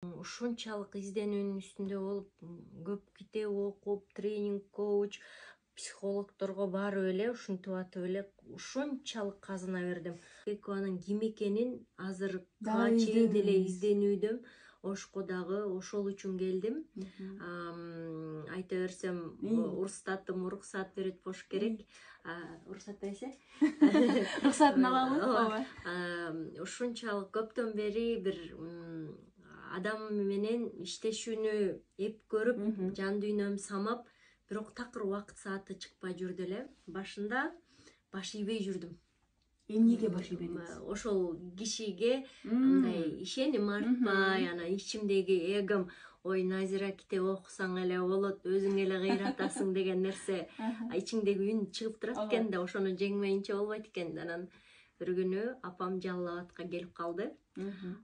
ушунчалык изденүүнүн үстүндө болуп, көп китеп окуп, тренинг, коуч, психологдорго барып эле ушинтип атып эле ушунчалык казына бердим. Анын ким экенин азыркыга чейин деле изденүүдөм. Ошко дагы ошол үчүн келдим. Айта берсем, уруксатым уруксат берет болуш керек. Уруксат берсе? Уруксатын алалы. Ооба. Ушунчалык көптөн бери бир адам менен иштешүүнү эп көрүп, жан дүйнөм самап, бирок такыр убакыт сааты чыкпай жүрдү эле. Башында баш ийбей жүрдүм. Эмнеге баш ийбедиңиз? Ошол кишиге мындай ишеним артпай, анан ичимдеги эгом, ой, Назира китеп окусаң эле болот, өзүң эле кыйратасың деген нерсе, ичиңдеги үн чыгып турат экен да, ошону жеңмейинче болбойт экен. Анан бир күнү апам Жалал Абадка келип калды.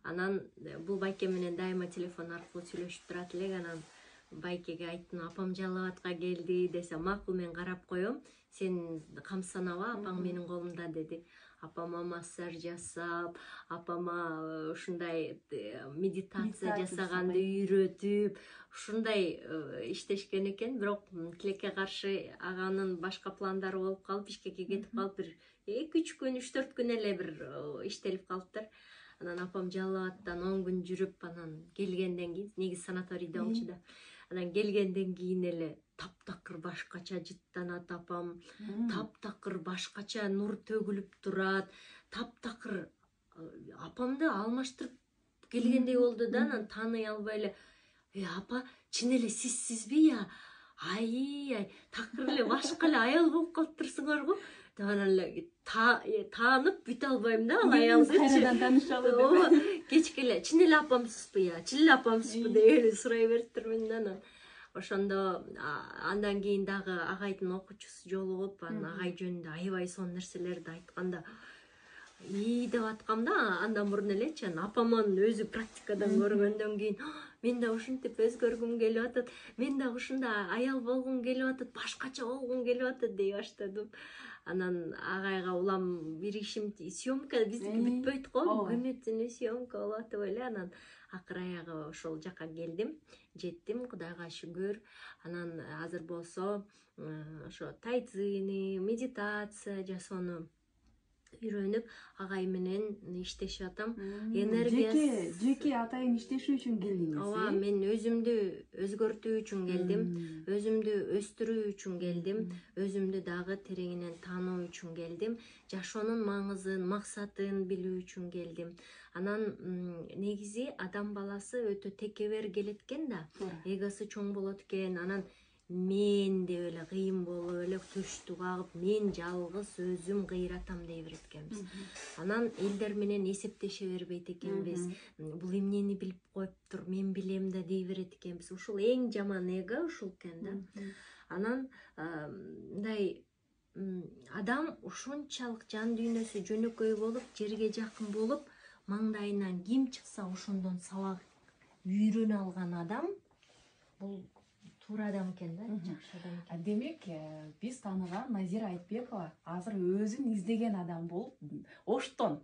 Анан бул байке менен дайыма телефон аркылуу сүйлөшүп турат элек. Анан байкеге айттым, апам Жалал Абадка келди десе, макул, мен карап коем, сен камсанаба, апаң менин колумда деди. Апама массаж жасап, апама ушундай медитация жасаганды үйрөтүп, ушундай иштешкен экен. Бирок тилекке каршы аганын башка пландары болуп калып, Бишкекке кетип калып, бир 2-3 күн, 3-4 күн эле бир иштелип калыптыр. Анан апам Жалал Абадтан 10 күн жүрүп, анан келгенден кийин, негизи санаторийде болчу да. Анан келгенден кийин эле таптакыр башкача жыттанат апам, таптакыр башкача нур төгүлүп турат, таптакыр апамды алмаштырып келгендей болду да. Анан тааный албай эле, апа, чын эле сизби я? Ай, такыр эле башка эле аял болуп калыптырсыңар го. Анан эле таанып бүтө албайм да ал аялды. Кайрадан таанышалы деп. Кечке эле чын эле апамсызбы я? Чын эле апамсызбы деп эле сурай бериптирмин да. Анан ошондо андан кийин дагы агайдын окуучусу жолугуп, анан агай жөнүндө аябай сонун нерселерди айтканда деп аткам да. Андан мурун элечи, анан апамын өзү практикадан көргөндөн кийин мен да ушинтип өзгөргүм келип атат, мен да ушундай аял болгум келип атат, башкача болгум келип атат дей баштадым. Анан агайга улам бир ишим, съемка биздики бүтпөйт го, күнү түнү съемка болуп атып эле. Анан акыр аягы ошол жака келдим, жеттим, Кудайга шүгүр. Анан азыр болсо ошо тайцзыны, медитация жасоону үйрөнүп, агай менен иштешип атам. Жеке атайын иштешүү үчүн келдиңиз. Ооба, мен өзүмдү өзгөртүү үчүн келдим, өзүмдү өстүрүү үчүн келдим, өзүмдү дагы тереңинен таануу үчүн келдим, жашоонун маңызын, максатын билүү үчүн келдим. Анан негизи адам баласы өтө текебер келет экен да, эгосу чоң болот экен. Анан мен деп эле кыйын болуп эле көчтү кагып, мен жалгыз өзүм кыйратам дей берет экенбиз. Анан элдер менен эсептеше бербейт экенбиз. Бул эмнени билип коюптур, мен билем да дей берет экенбиз. Ушул эң жаман эго ушул экен да. Анан мындай адам ушунчалык жан дүйнөсү жөнөкөй болуп, жерге жакын болуп, маңдайынан ким чыкса ошондон сабак үйрөнө алган адам бул туура адам экен да, жакшы адам экен. Демек, биз тааныган Назира Айтбекова азыр өзүн издеген адам болуп, оштон